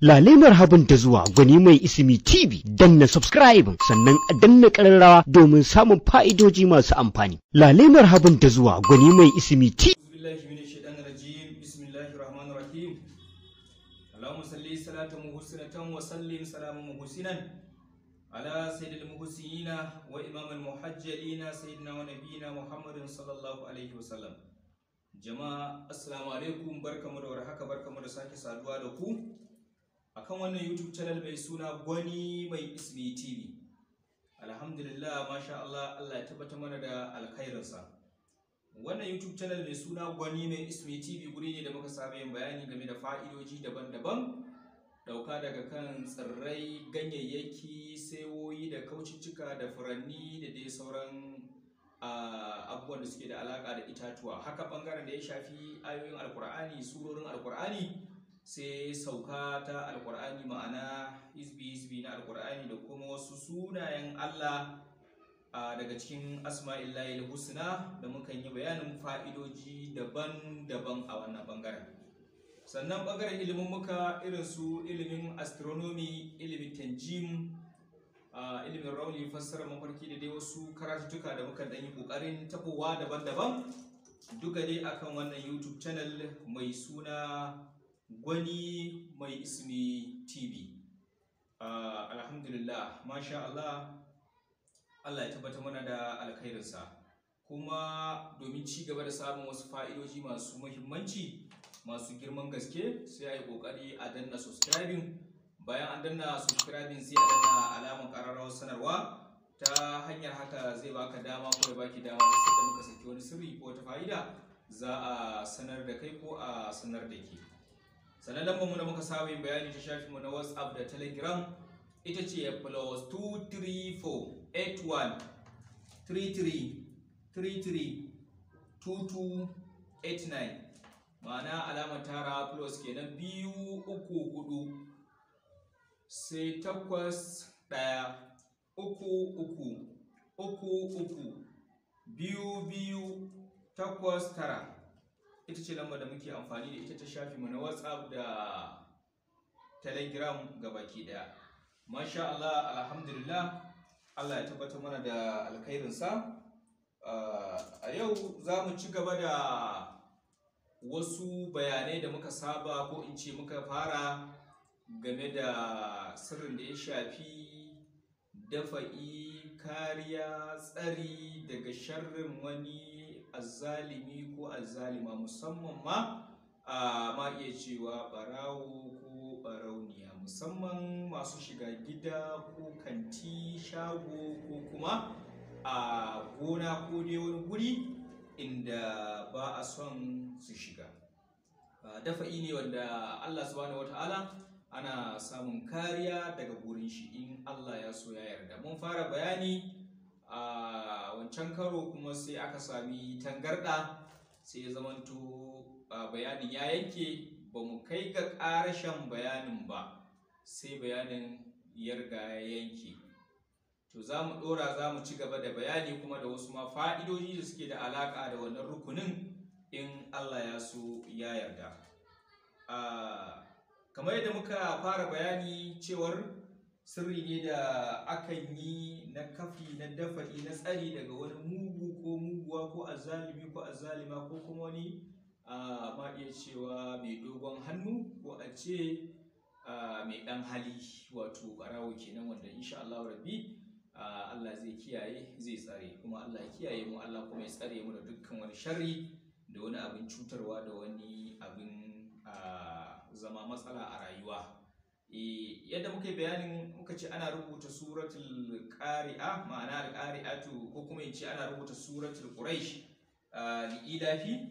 Lale marhaban da zuwa Gwani Mai Ismi TV, danna subscribe sannan a danna ƙararrawa domin samun fa'idoji masu amfani. Lale marhaban da zuwa Gwani Mai Ismi TV. Bismillahirrahmanirrahim. Allahumma salli salatan muhsinatan wa sallim salaman muhsinan ala sayyidil muhsinina wa imamil muhajjalina sayyidina wa nabiyina Muhammadin sallallahu alaihi wasallam. Jama'a assalamu alaikum, barkamu da warhaka, barkamu da sake saduwa da ku akan wannan YouTube channel mai suna Gwani Mai Ismi TV. Alhamdulillah, masha Allah, Allah ya tabbata mana da alkhairinsa. Wannan YouTube channel mai suna Gwani Mai Ismi TV guri ne da muka saba yin bayani game da fa'idoji daban-daban, dauka daga kan tsirrai, ganyayyaki, saiwoyi da kauciccika da furanni da dai sauran abubuwan da suke da alaka da itatuwa. Haka bangaren da ya shafi ayoyin alkur'ani, surorin alkur'ani, sai sauka ta alkur'ani, ma'ana hizbi na alkur'ani da kuma wasu sunayen Allah daga cikin asma'illahi husna da muka yi bayanin fa'idoji daban-daban a wannan bangaren. Sannan bangaren ilimin muka irin su ilimin astronomy, ilimin tanjim, ilimin rauni, fassara mafarki da dai wasu karatuttuka da muka dan yi kokarin tabowa daban-daban, duka dai akan wannan YouTube channel mai suna Gwani Mai Ismi TV. Alhamdulillah, masha Allah, Allah ya tabbata mana da alkhairinsa. Kuma domin ci gaba da samun wasu fa'idoji masu muhimmanci, masu girman gaske, sai a yi kokari a danna subscribing. Bayan an danna subscribing sai a danna alamar ƙararrawar sanarwa. Ta hanyar haka zai baka dama ko ya baki dama sai da muka saki wani sirri ko wata fa'ida za a sanar da kai ko a sanar da ke. Sannan lambar mu da muka saba yin bayani ta shafin mu na WhatsApp da Telegram ita ce +234 81 33 33 22 89, ma'ana alamar tara plus kenan 2 3 4 sai 8 1 3 3 3 2 2 8 9. Ita ce lambar da muke amfani da ita ta shafi mu na WhatsApp da Telegram gabaki daya. Masha Allah, alhamdulillah, Allah ya tabbatar mana da alkhairinsa. A yau za mu ci gaba da wasu bayanai da muka saba ko in ce muka fara game da sirrin da ya shafi dafa'i, kariya, tsari daga sharrin wani azzalimi ko azzalima, musamman ma iya cewa barawo ko barauniya, musamman masu shiga gida ko kanti, shago ko kuma a gona ko dai wani guri inda ba a son su shiga. Dafa'i ne wanda Allah subhanahu wataala ana samun kariya daga gurin shi in Allah ya so ya yarda. Mun fara bayani a wancan karo kuma sai aka sami tangarda, sai ya zamanto bayanin ya yanke, ba mu kai ga ƙarashen bayanin ba sai bayanin ya riga ya yanke. To za mu ɗora, za mu ci gaba da bayani kuma da wasu ma fa'idoji da suke da alaƙa da wannan rukunin in Allah ya so ya yarda. Kamar yadda muka fara bayani cewar sirri ne da akan yi na kafi, na dafa'i, na tsari daga wani mugu ko muguwa ko azzalimi ko azzalima ko kuma wani ma iya cewa mai dogon hannu ko a ce mai ɗan hali, wato ɓarawo kenan, wanda insha Allah rabbi Allah zai kiyaye, zai tsare, kuma Allah ya kiyaye mu, Allah kuma ya tsare mu da dukkan wani sharri da wani abin cutarwa da wani abin zama matsala a rayuwa. Yadda muka yi bayanin, muka ce ana rubuta suratul qari'a, ma'ana al-qari'atu, ko kuma in ce ana rubuta suratul quraish li'ilafi.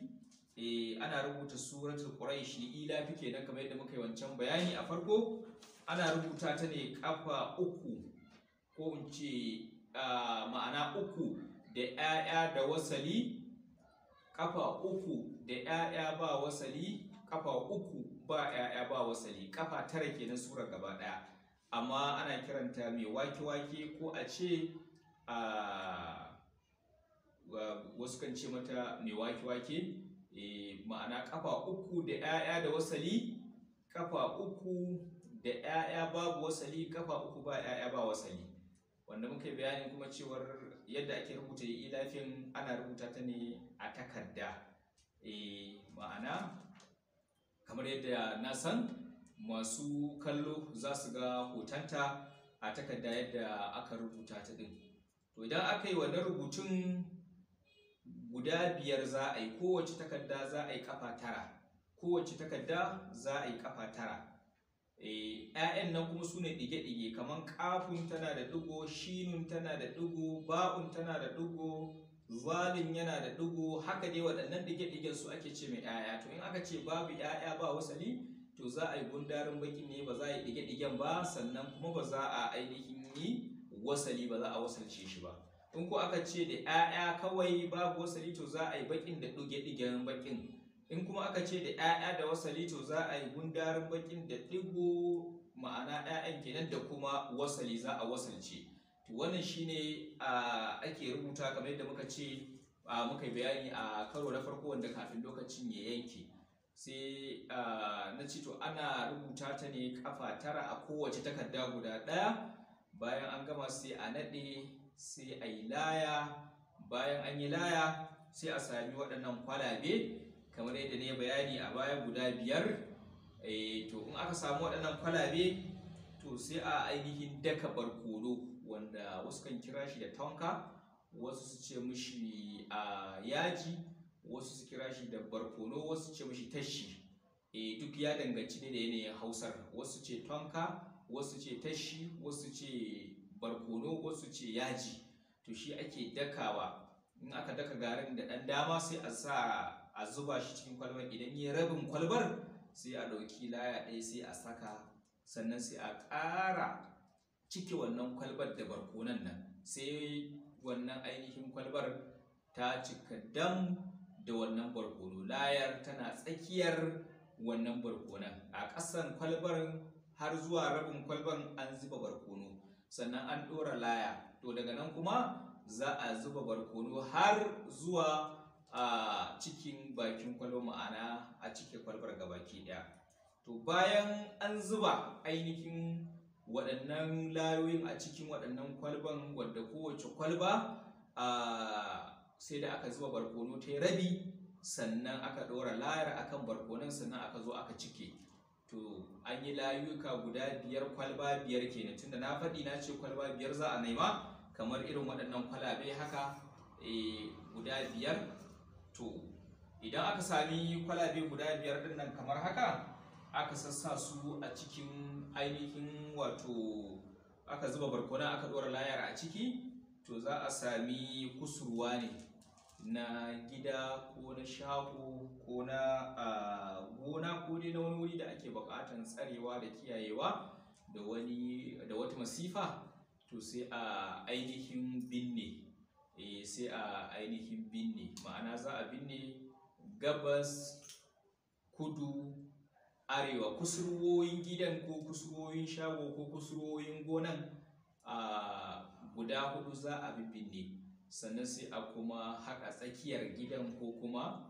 Ana rubuta suratul quraish li'ilafi kenan, kamar yadda muka yi wancan bayani a farko. Ana rubuta ta ne kafa uku, ko in ce ma'ana uku da 'ya'ya da wasali, kafa uku da 'ya'ya ba wasali, kafa uku ba 'ya'ya ba wasali, kafa 9 kenan surar gaba daya. Amma ana kiranta mai wake-wake, ko a ce wasu kan ce mata mai wake-wake, ma'ana kafa uku da 'ya'ya da wasali, kafa uku da 'ya'ya babu wasali, kafa 3 ba 'ya'ya ba wasali, wanda muka yi bayani kuma cewar yadda ake rubuta ilafin ana rubuta ta ne a takarda. Ma'ana kamar yadda na san masu kallo za su ga hotonta a takarda yadda aka rubuta ta din. To idan aka yi wannan rubutun guda 5 za a yi, kowace takarda za a yi kafa 9, kowace takarda za a yi kafa 9. 'Ya'yan nan kuma su ne ɗige-ɗige, kamar ƙafun tana da ɗigo, shinun tana da ɗigo, ba'un tana da ɗigo, zalin yana da ɗigo, haka dai waɗannan ɗige-ɗigen su ake ce mai 'ya'ya. To in aka ce babu 'ya'ya ba wasali, to za a yi gundarin baki ne, ba za a yi ɗige-ɗigen ba, sannan kuma ba za a ainihin yi wasali, ba za a wasalce shi ba. In ko aka ce da 'ya'ya kawai babu wasali, to za a yi bakin da ɗige-ɗigen bakin. In kuma aka ce da 'ya'ya da wasali, to za a yi gundarin bakin da ɗigo, ma'ana 'ya'yan kenan, da kuma wasali za a wasalce. To wannan shine ake rubuta kamar yadda muka ce muka yi bayani a karo na farko wanda kafin lokacin ya yanke. Sai na ce to ana rubuta ta ne kafa 9 a kowace takarda guda ɗaya. Bayan an gama sai a naɗe, sai a yi laya. Bayan an yi laya sai a sami waɗannan kwalabe kamar yadda ne bayani a baya guda 5. To in aka samu waɗannan kwalabe, to sai a ainihin daka barkono, wanda wasu kan kira shi da tonka, wasu su ce mishi yaji, wasu su kira shi da barkono, wasu ce mishi tashi. Duk ya danganci ne da yanayin hausar, wasu ce tonka, wasu ce tashi, wasu ce barkono, wasu ce yaji. To shi ake dakawa. In aka daka garin da ɗan dama sai a zuba shi cikin kwalbar. Idan ya rabin kwalbar sai a ɗauki laya ɗaya sai a saka, sannan sai a ƙara cike wannan kwalbar da barkonon nan, sai wannan ainihin kwalbar ta cika dam da wannan barkono. Layar tana tsakiyar wannan barkonon, a ƙasan kwalbar har zuwa rabin kwalbar an zuba barkono, sannan an ɗora laya. To daga nan kuma za a zuba barkono har zuwa a cikin bakin kwalbar, ma'ana a cike kwalbar gabaki ɗaya. To bayan an zuba ainihin waɗannan layoyin a cikin waɗannan kwalban, wadda kowace kwalba sai da aka zuba barkono ta rabi, sannan aka ɗora layar akan barkonon, sannan aka zo aka cike. To an yi layuka guda 5, kwalba 5 kenan, tunda na faɗi na ce kwalba 5 za a nema, kamar irin waɗannan kwalabe haka guda 5. To idan aka sami kwalabe guda 5 ɗin nan kamar haka, aka sassa su a cikin ainihin wato aka zuba barkonon aka ɗora layar a ciki, to za a sami kusurwa ne na gida ko na shago ko na gona ko dai na wani wuri da ake buƙatar tsarewa da kiyayewa da wata masifa. To sai a ainihin binne, sai a ainihin binne, ma'ana za a binne gabas, kudu, arewa. Kusurwoyin gidan ko kusurwoyin shago ko kusurwoyin gonan guda 4 za a binne, sannan sai a kuma haƙa tsakiyar gidan ko kuma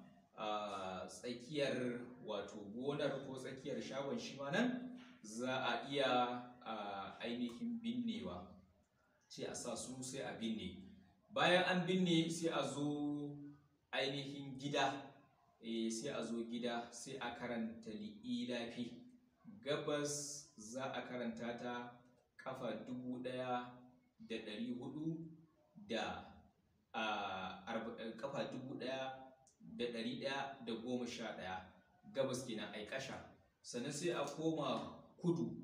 tsakiyar wato gonar ko tsakiyar shagon, shi ma nan za a iya ainihin binnewa, sai a sa su sai a binne. Bayan an binne sai a zo ainihin gida, sai a zo gida sai a karanta li'ilafi. Gabas za a karanta ta kafa 1400 da kafa 1111 gabas kenan ai kasha. Sannan sai a koma kudu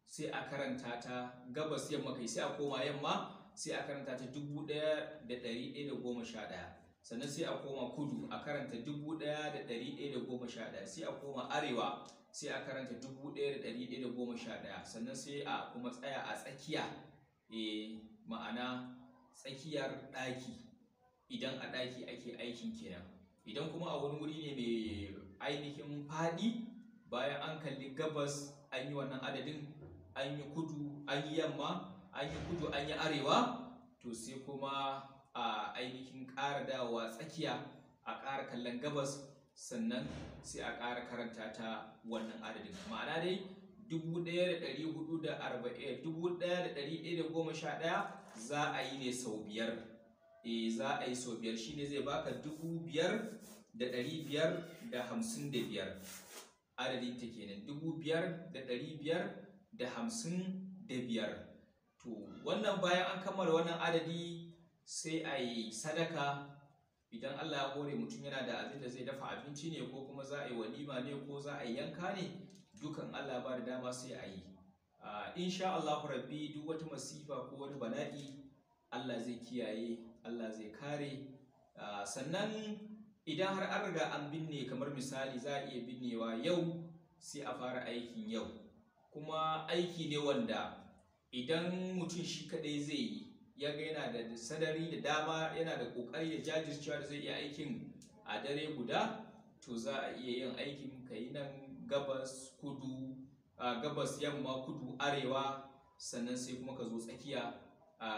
sai a karanta ta gabas yamma kai, sai a koma yamma sai a karanta ta 1111. Sannan sai a koma kudu a karanta 1111, sai a koma arewa sai a karanta 1111. Sannan sai a kuma tsaya a tsakiya, ma'ana tsakiyar ɗaki, idan a ɗaki ake aikin kenan. Idan kuma a wani wuri ne mai ainihin faɗi, bayan an kalli gabas an yi wannan adadin, an yi kudu an yi yamma, an yi kudu an yi arewa, to sai kuma a ainihin ƙara dawowa tsakiya a ƙara kallon gabas, sannan sai a ƙara karanta ta wannan adadin. Ma'ana dai 1411 za a yi ne sau biyar. Za a yi sau biyar shine zai baka 5,555 adadin ta kenan 5,555. to wannan bayan an kammala wannan adadi sai a yi sadaka. Idan Allah ya hore mutum yana da abin da zai dafa abinci ne, ko kuma za a yi walima ne, ko za a yi yanka ne, dukan Allah ba da dama sai a yi. Insha Allah rabbi duk wata masifa ko wani bala'i Allah zai kiyaye, Allah zai kare. Sannan idan har an riga an binne, kamar misali za a iya binnewa yau sai a fara aikin yau, kuma aiki ne wanda idan mutum shi kadai zai yi, ya ga yana da sadari da dama, yana da kokari da jajircewa da zai iya aikin a dare guda, to za a iya yin aikin kai nan gabas kudu, gabas yamma kudu arewa, sannan sai kuma ka zo tsakiya.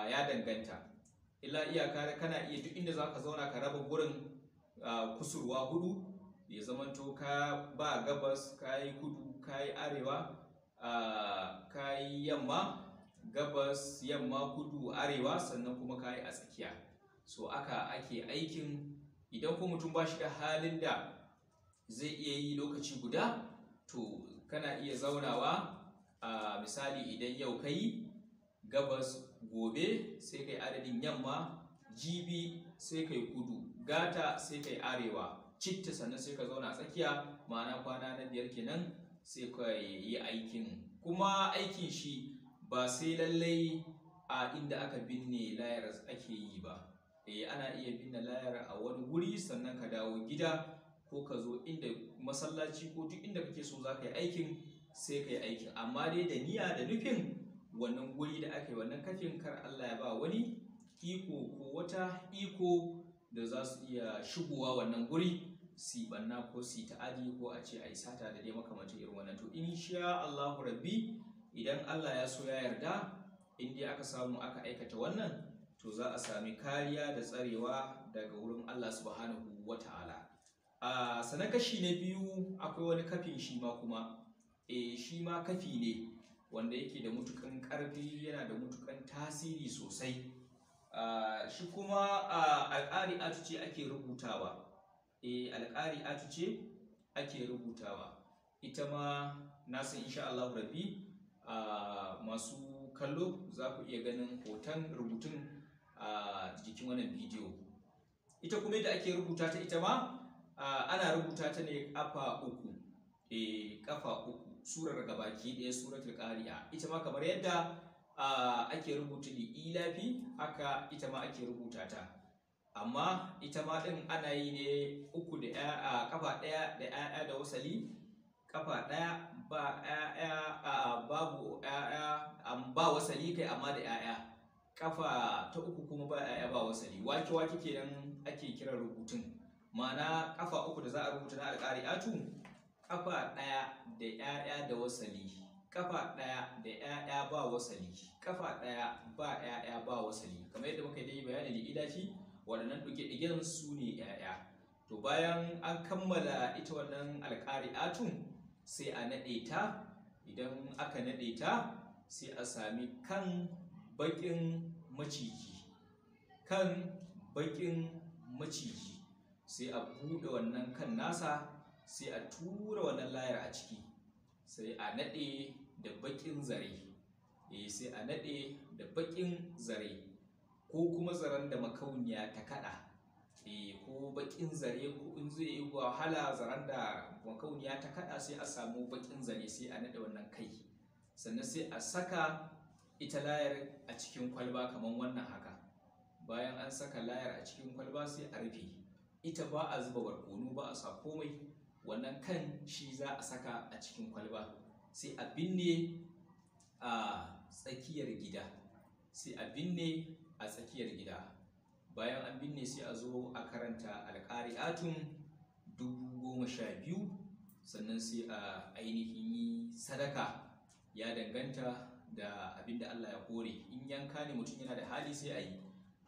Ya danganta, illa iyaka kana iya duk inda za ka zauna ka raba gurin kusurwa hudu, ya zamanto ka ba gabas, ka yi kudu, ka yi arewa, ka yi yamma, gabas yamma kudu arewa, sannan kuma ka yi a tsakiya. So aka ake aikin. Idan ko mutum ba shi da halin da zai iya yi lokaci guda, to kana iya zaunawa. Misali idan yau ka yi gabas, gobe sai kai adadin yamma, jibi sai kai kudu, gata sai kai arewa, citta sannan sai ka zauna tsakiya, ma'ana kwana na 5 kenan sai ka yi aikin. Kuma aikin shi ba sai lallai a inda aka binne layar ake yi ba. Ana iya binne layar a wani wuri sannan ka dawo gida, ko ka zo inda masallaci ko duk inda kake so za ka yi aikin sai ka yi aikin, amma dai da niyya da nufin wannan guri da aka yi wannan kafin, kar Allah ya ba wani iko ko wata iko da za su iya shigowa wannan guri su banna ko su ta'adi, ko a ce a yi sata da dai makamantan irin wannan. To insha Allahu rabbi, idan Allah ya so ya yarda, in dai aka samu aka aikata wannan, to za a sami kariya da tsarewa daga wurin Allah subhanahu wata'ala. Sannan kashi na biyu, akwai wani kafin shi ma kuma shi ma kafi ne wanda yake da mutukan ƙarfi, yana da mutukan tasiri sosai. Shi kuma alƙari'atu ce ake rubutawa. Alƙari'atu ce ake rubutawa. Ita ma na san insha Allah rabbi masu kallo za ku iya ganin hoton rubutun a jikin wannan bidiyo. Ita kuma yadda ake rubuta ta, ita ma ana rubuta ta ne ƙafa uku. Ƙafa uku, surar gabaki ɗaya suratul qari'a. Ita ma kamar yadda ake rubuta li'ilafi, haka ita ma ake rubuta ta, amma ita ma ɗin ana yi ne uku da ƙafa ɗaya da ƴaƴa da wasali, ƙafa ɗaya ba ƴaƴa, babu ƴaƴa, ba wasali kai amma da ƴaƴa, ƙafa ta uku kuma ba ƴaƴa ba wasali. Wake kenan ake kiran rubutun, ma'ana ƙafa uku da za a rubuta na alƙari'atu, ƙafa ɗaya da ƴaƴa da wasali, ƙafa ɗaya da ƴaƴa ba wasali, ƙafa ɗaya ba ƴaƴa ba wasali. Kamar yadda muka yi bayani da ilafi, waɗannan ɗige-ɗigen su ne ƴaƴa. To bayan an kammala ita wannan alƙari'atun, sai a naɗe ta. Idan aka naɗe ta, sai a sami kan baƙin maciji, kan baƙin maciji, sai a buɗe wannan kan nasa, sai a tura wannan layar a ciki, sai a naɗe da baƙin zare. Sai a naɗe da baƙin zare, ko kuma zaren da makauniya ta kaɗa. Ko baƙin zare, ko in zai yi wahala zaren da makauniya ta kaɗa, sai a samu baƙin zare, sai a naɗe wannan kai, sannan sai a saka ita layar a cikin kwalba kamar wannan haka. Bayan an saka layar a cikin kwalba, sai a rufe. Ita ba a zuba barkono, ba a sa komai. Wannan kan shi za a saka a cikin kwalba, sai a binne a tsakiyar gida, sai a binne a tsakiyar gida. Bayan an binne, sai a zo a karanta alƙari'atun 12,000, sannan sai a ainihin yi sadaka. Ya danganta da abin da Allah ya hore. In yanka ne mutum yana da hali sai a yi.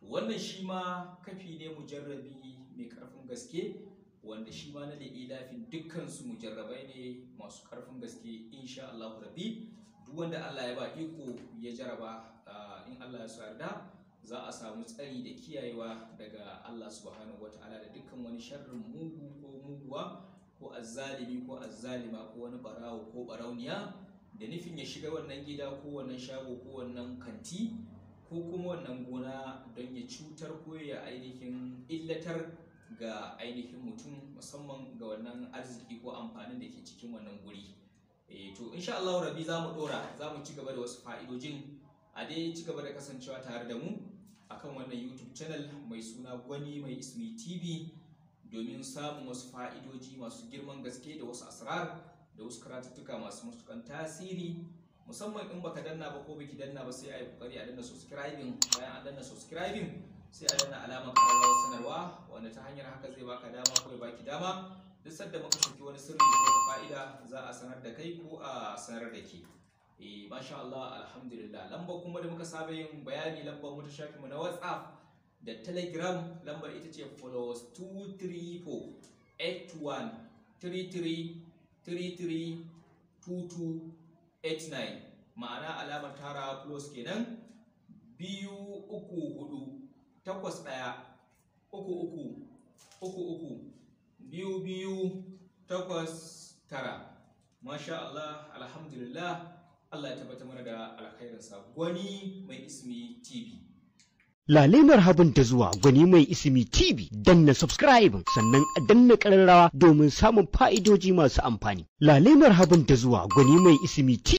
Wannan shi ma kafi ne mujarrabi mai ƙarfin gaske, wanda shi ma na da ilafin dukkan su mujarrabai ne masu karfin gaske insha Allah rabbi. Duk wanda Allah ya ba iko ya jaraba in Allah ya so yarda za a samu tsari da kiyayewa daga Allah subhanahu wataala da dukkan wani sharrin mugu ko muguwa ko azzalimi ko azzalima ko wani barawo ko barauniya da nufin ya shiga wannan gida ko wannan shago ko wannan kanti ko kuma wannan gona don ya cutar ko ya ainihin illatar ga ainihin mutum, musamman ga wannan arziki ko amfanin da ke cikin wannan guri. To insha Allah rabbi za mu ci gaba da wasu fa'idojin, a dai ci gaba da kasancewa tare da mu akan wannan YouTube channel mai suna Gwani Mai Ismi TV domin samun wasu fa'idoji masu girman gaske da wasu asrar da wasu karatuttuka masu matukan tasiri. Musamman in baka danna ba ko baki danna ba sai a yi kokari a danna subscribing. Bayan an danna subscribing sai a danna alamar ƙararrawar sanarwa, wanda ta hanyar haka zai baka dama ko ya baki dama duk sadda muka saki wani sirri ko wata fa'ida za a sanar da kai ko a sanar da ke. Masha Allah, alhamdulillah. Lambar kuma da muka saba yin bayani, lambar mu ta shafi mu na WhatsApp da Telegram, lambar ita ce +234 81 33 33 22 89, ma'ana alamar tara plus kenan 2 3 4 8 1 3 3 3 2 2 8 9. Masha Allah, alhamdulillah. Allah ya tabbata mana da alkhairinsa. Gwani Mai Ismi TV. Lale marhaban da zuwa Gwani Mai Ismi TV. Danna subscribe sannan a danna ƙararrawa domin samun fa'idoji masu amfani. Lale marhaban da zuwa Gwani Mai Ismi TV.